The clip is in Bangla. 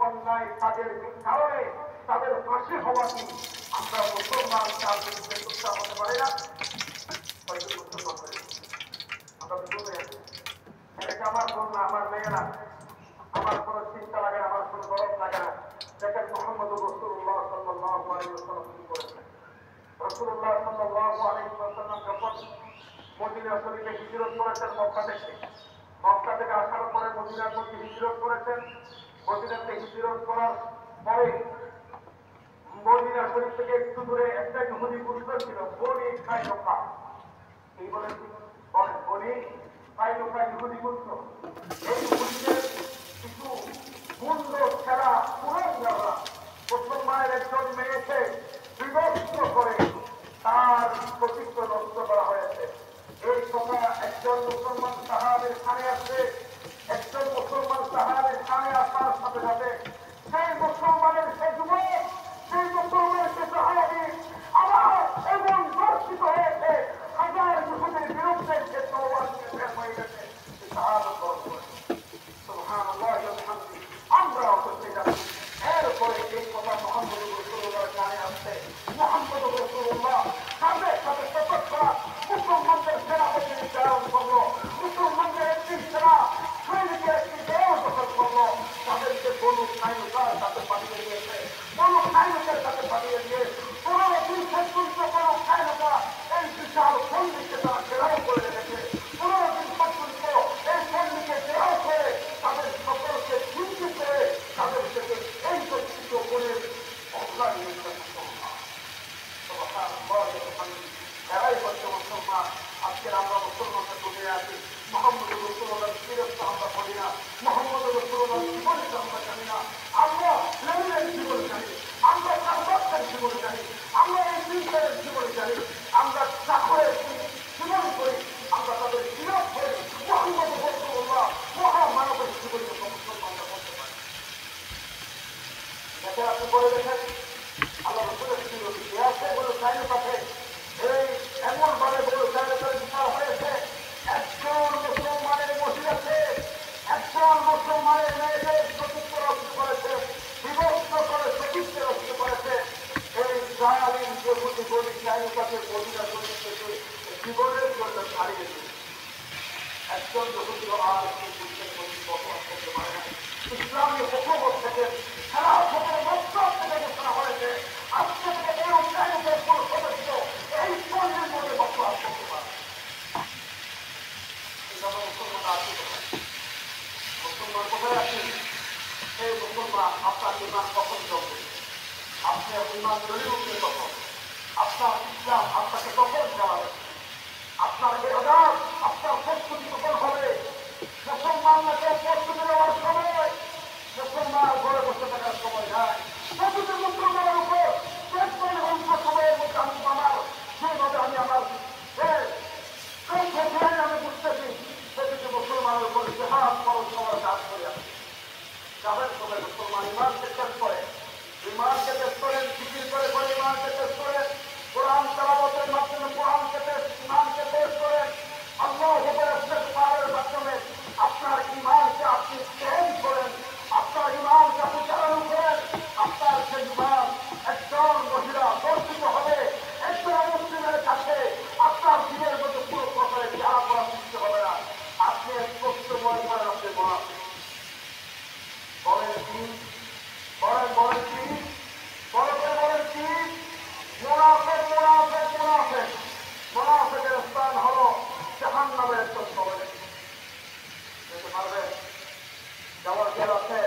অন্যায় কাজের কারণে তাদের ফাঁসি হওয়া কি আমরা মুসলমান তার বিরুদ্ধে চেষ্টা হতে পারি না? আমরা বুঝতে আছি এটা আমার বোন না, আমার মেয়েরা, আমার কোনো চিন্তা লাগে না, আমার কোনো গরম লাগে না। দেখেন মোহাম্মদ রাসূলুল্লাহ সাল্লাল্লাহু আলাইহি ওয়াসাল্লাম কি করেছেন। রাসূলুল্লাহ সাল্লাল্লাহু আলাইহি ওয়াসাল্লাম যখন মদিনা শরীফে হিজরত করেছেন মক্কা থেকে আসার পরে মদিনার মধ্যে হিজরত করেছেন। মদিনাতে হিজরত করার পরে মদিনা শরীফ থেকে একটু দূরে একটা ইহুদি গোত্র ছিল, বনি কায়নুকা। এই বলেন বনি কায়নুকা ইহুদি গোত্র। এই ইহুদিদের কিছু গুন্ড ছেঁড়া পুরোহিতরা মুসলমানের একজন মেয়েকে বিভক্ত করে তার প্রতিত্ব নষ্ট করা হয়েছে। এই কথা একজন মুসলমান সাহাবীর কানে আসে। একজন মুসলমান সাহাবীর কানে আসার সাথে সাথে সেই মুসলমানের সে যুবক, সেই মুসলমানের সে সাহাবী আবার এমন দর্শিত হয়েছে, হাজার ইহুদির বিরুদ্ধে সে তওবা নিয়ে হয়ে গেছে। শাহাদাত বরণ করেছে। সুবহানাল্লাহ ওয়া বিহামদিহি। আমরাও করতে যাচ্ছি। এরপরে এই কথা মুহাম্মদ রাসূলুল্লাহর কানে আসছে। মুহাম্মদ রাসূলুল্লাহ সাথে সাথে ততক্ষণ মুসলমানদের সেনাপতি প্রেরণ করলো। মুসলমানদের একটি সেনা সৈনিকের একটি দেহ দখল করলো। তাদেরকে বনু কায়নুকার কাছে পাঠিয়ে দিয়েছে। বনু কায়নুকের কাছে পাঠিয়ে দিয়ে 15 দিন পর্যন্ত বনু কায়নুকা এই বিশাল সৈনিককে তারা ঘেরাও করে রেখেছে। 15 দিন পর্যন্ত এই সৈনিককে ঘেরাও করে তাদের সকলকে চিন্তিত করে তাদের থেকে এই প্রকৃত বনের অবদান নিয়েছেন। এরাই হচ্ছে মুসলমান। আজকের আমরা মুসলমানদের ডুবে আছি। মুহাম্মদ রাসূলুল্লাহর সিরাতটা আমরা পড়ি না, মুহাম্মদ রাসূলুল্লাহর জীবনটা আমরা জানি না। আমরা নবীর জীবন জানি, আমরা সাহাবাদের জীবন জানি, আমরা এই দিনের জীবন জানি, আমরা চাকরের জীবন করি, আমরা তাদের সিরাত করি। মুহাম্মদ রাসূলুল্লাহ মহামানবের জীবনকে মুসলমানরা বলতে পারি। দেখেন আপনি বলে দেখেন আল্লাহ রাসূলের ইতিহাসে বলে চাইলে পাঠে এই এমন ভাবে বলে চাইলে বিচার হয়েছে। একজন মুসলমানের মহিলাকে একজন মুসলমানের মেয়েদের সতীত্ব রক্ষা করেছে, বিভক্ত করে সতীত্ব রক্ষা করেছে। এই জালিম ইহুদি বলি চাইলে মহিলা শরীর থেকে জীবনের জন্য ছাড়িয়ে দিয়েছে। একজন ইহুদি আর বসবাস করতে পারে না। ইসলামী হুকুমত থেকে সারা থেকে মক্কা থেকে ঘোষণা হয়েছে আজকে থেকে এই অঞ্চলের কোন সদস্য এই শরীরের মধ্যে বসবাস করতে পারে। মুসলমান আছে কোথায়? মুসলমান কোথায় আছে? এই মুসলমান আপনার ইমান কখন জমবে? আপনি ইমান তৈরি উঠবে কখন? আপনার ইসলাম আপনাকে কখন চালাবে? আপনার এরাদাত আপনার প্রস্তুতি কখন হবে? মুসলমানকে প্রস্তুতি নেওয়ার সময় মুসলমান ঘরে বসে থাকার সময় নাই। প্রতিটি মুসলমানের উপর 53 ঘন্টা সময়ের মধ্যে আমি আমার যেভাবে আমি আমার আমি বুঝতেছি প্রতিটি মুসলমানের উপর জেহাদ ফরজ হওয়ার কাজ করে আসছি। যাবেন সবাই মুসলমান ইমানকে টেস্ট করেন, ইমানকে টেস্ট করেন, জিকির করে ইমানকে টেস্ট করেন, কোরআন তেলাওয়াতের মাধ্যমে কোরআনকে টেস্ট, ইমানকে টেস্ট করেন। আল্লাহর ইস্তেগফারের মাধ্যমে আপনার ইমানকে আপনি ট্রেন করেন, আপনার ইমানকে আপনি চালানো করেন। আপনার সেই ইমান একজন মহিলা দর্শিত হবে, একজন মুসলিমের কাছে আপনার দিনের মধ্যে পুরো প্রকারে যারা করা শিখতে হবে না। আপনি স্পষ্ট মনে করেন আপনি মোনাফিক। বলেন কি? বলেন কি? বলেন কি? মুনাফিকের স্থান হলো জাহান্নামের একজন কবরে। যেতে পারবেন? যাওয়ার খেয়াল আছে?